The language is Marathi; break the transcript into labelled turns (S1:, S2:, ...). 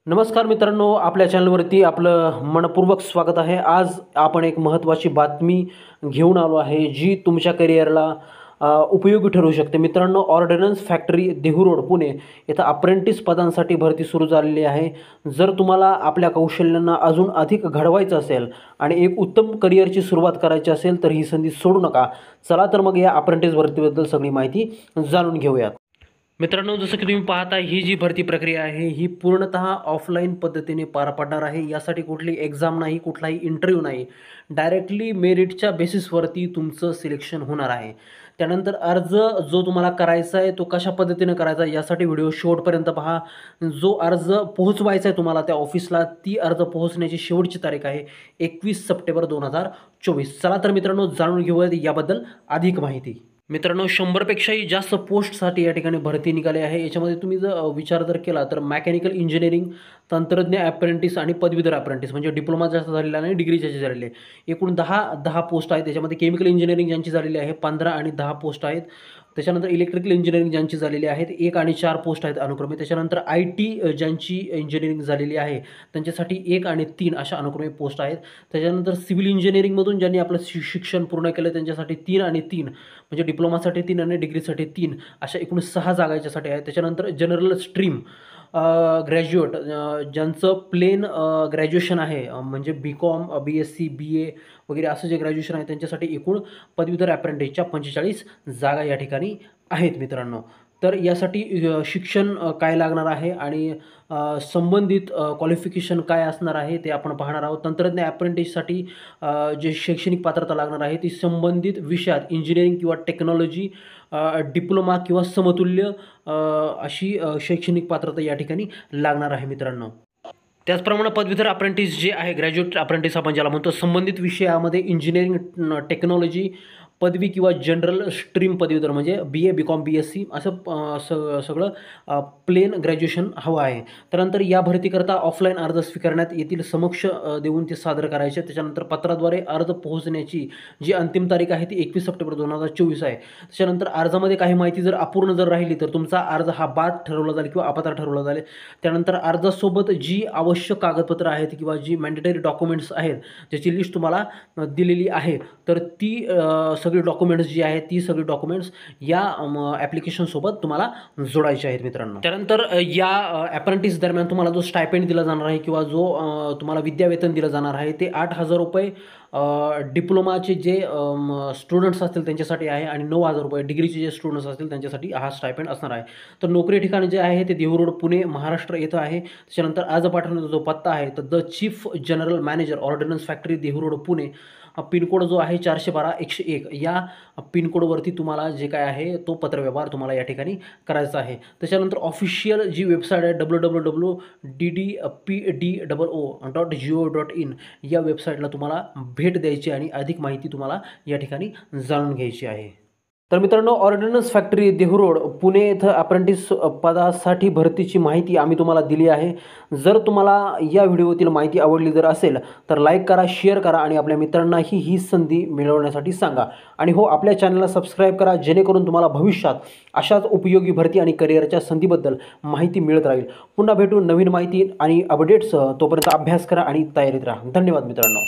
S1: नमस्कार मित्रांनो, आपल्या चॅनलवरती आपलं मनपूर्वक स्वागत आहे. आज आपण एक महत्त्वाची बातमी घेऊन आलो आहे, जी तुमच्या करिअरला उपयोगी ठरू शकते. मित्रांनो, ordnance factory Dehu road Pune येथे अप्रेंटिस पदांसाठी भरती सुरू झालेली आहे. जर तुम्हाला आपल्या कौशल्यांना अजून अधिक घडवायचं असेल आणि एक उत्तम करिअरची सुरुवात करायची असेल तर ही संधी सोडू नका. चला तर मग या अप्रेंटिस भरतीबद्दल सगळी माहिती जाणून घेऊयात. मित्रांनो, जसं की तुम्ही पाहता, ही जी भरती प्रक्रिया आहे ही पूर्णतः ऑफलाईन पद्धतीने पार पडणार आहे. यासाठी कुठली एक्झाम नाही, कुठलाही इंटरव्ह्यू नाही. डायरेक्टली मेरिटच्या बेसिसवरती तुमचं सिलेक्शन होणार आहे. त्यानंतर अर्ज जो तुम्हाला करायचा आहे तो कशा पद्धतीनं करायचा आहे यासाठी व्हिडिओ शेवटपर्यंत पहा. जो अर्ज पोहोचवायचा आहे तुम्हाला त्या ऑफिसला, ती अर्ज पोहोचण्याची शेवटची तारीख आहे 21 सप्टेंबर 2024. चला तर मित्रांनो, जाणून घेऊयात याबद्दल अधिक माहिती. मित्रांनो, 100पेक्षाही जास्त पोस्टसाठी या ठिकाणी भरती निघाली आहे. याच्यामध्ये तुम्ही जर विचार केला तर मेकॅनिकल इंजिनिअरिंग, तंत्रज्ञ अप्रेंटिस आणि पदवीधर अप्रेंटिस म्हणजे डिप्लोमा जास्त झालेला आणि डिग्री ज्याची झालेली आहे. एकूण 10 पोस्ट आहेत. त्याच्यामध्ये केमिकल इंजिनिअरिंग ज्यांची झालेली आहे 15 आणि 10 पोस्ट आहेत. त्याच्यानंतर इलेक्ट्रिकल इंजिनिअरिंग ज्यांची झालेली आहेत 1 आणि 4 पोस्ट आहेत अनुक्रमे. त्याच्यानंतर IT ज्यांची इंजिनिअरिंग झालेली आहे त्यांच्यासाठी 1 आणि 3 अशा अनुक्रमे पोस्ट आहेत. त्याच्यानंतर सिव्हिल इंजिनिअरिंगमधून ज्यांनी आपलं शिक्षण पूर्ण केलं त्यांच्यासाठी 3 आणि 3 म्हणजे डिप्लोमासाठी 3 आणि डिग्रीसाठी 3 अशा एकूण 6 जागा याच्यासाठी आहेत. त्याच्यानंतर जनरल स्ट्रीम ग्रॅज्युएट ज्यांचं प्लेन ग्रॅज्युएशन आहे म्हणजे BCom, BSc, BA वगैरे असं जे ग्रॅज्युएशन आहे त्यांच्यासाठी एकूण पदवीधर अप्रेंटिसच्या 45 जागा या ठिकाणी आहेत मित्रांनो. तर यासाठी शिक्षण काय लागणार आहे आणि संबंधित क्वालिफिकेशन काय असणार आहे ते आपण पाहणार आहोत. तंत्रज्ञ अप्रेंटिससाठी जे शैक्षणिक पात्रता लागणार आहे ती संबंधित विषयात इंजिनिअरिंग किंवा टेक्नॉलॉजी, डिप्लोमा किंवा समतुल्य अशी शैक्षणिक पात्रता या ठिकाणी लागणार आहे मित्रांनो. त्याचप्रमाणे पदवीधर अप्रेंटिस जे आहे, ग्रॅज्युएट अप्रेंटिस आपण ज्याला म्हणतो, संबंधित विषयामध्ये इंजिनिअरिंग, टेक्नॉलॉजी पदवी किंवा जनरल स्ट्रीम पदवीधर म्हणजे BA, BCom, BSc असं सगळं प्लेन ग्रॅज्युएशन हवं आहे. त्यानंतर या भरतीकरता ऑफलाईन अर्ज स्वीकारण्यात येतील, समक्ष देऊन ते सादर करायचे. त्याच्यानंतर पत्राद्वारे अर्ज पोहोचण्याची जी अंतिम तारीख आहे ती 21 सप्टेंबर 2024 आहे. त्याच्यानंतर अर्जामध्ये काही माहिती जर अपूर्ण राहिली तर तुमचा अर्ज हा बाद ठरवला जाईल किंवा अपात्र ठरवला जाईल. त्यानंतर अर्जासोबत जी आवश्यक कागदपत्रं आहेत किंवा जी मॅन्डेटरी डॉक्युमेंट्स आहेत ज्याची लिस्ट तुम्हाला दिलेली आहे तर ती सगळी डॉक्युमेंट्स जी आहेत ती सगळी डॉक्युमेंट्स या ॲप्लिकेशनसोबत तुम्हाला जोडायचे आहेत मित्रांनो. त्यानंतर या अप्रेंटिस दरम्यान तुम्हाला जो स्टायपेंड दिला जाणार आहे किंवा जो तुम्हाला विद्यावेतन दिलं जाणार आहे ते 8,000 रुपये डिप्लोमाचे जे स्टुडंट्स असतील त्यांच्यासाठी आहे आणि 9,000 रुपये डिग्रीचे जे स्टुडंट्स असतील त्यांच्यासाठी हा स्टायपेंड असणार आहे. तर नोकरी ठिकाण जे आहे ते देहू रोड पुणे महाराष्ट्र येथे आहे. त्याच्यानंतर अर्ज पाठवण्याचा जो पत्ता आहे तर the chief general manager ordnance factory Dehu road Pune, pincode जो आहे 412-101 या पिनकोडवरती तुम्हाला जे काय आहे तो पत्रव्यवहार तुम्हाला या ठिकाणी करायचा आहे. त्याच्यानंतर ऑफिशियल जी वेबसाईट आहे www.ddpdo.go.in या वेबसाईटला तुम्हाला भेट द्यायची आणि अधिक माहिती तुम्हाला या ठिकाणी जाणून घ्यायची आहे. तर मित्रांनो, ordnance factory Dehu road Pune येथे अप्रेंटिस पदासाठी भरतीची माहिती आम्ही तुम्हाला दिली आहे. जर तुम्हाला या व्हिडिओतील माहिती आवडली जर असेल तर लाईक करा, शेअर करा आणि आपल्या मित्रांनाही ही संधी मिळवण्यासाठी सांगा. आणि हो, आपल्या चॅनलला सबस्क्राईब करा जेणेकरून तुम्हाला भविष्यात अशाच उपयोगी भरती आणि करिअरच्या संधीबद्दल माहिती मिळत राहील. पुन्हा भेटू नवीन माहिती आणि अपडेट्स. तोपर्यंत अभ्यास करा आणि तयारीत राहा. धन्यवाद मित्रांनो.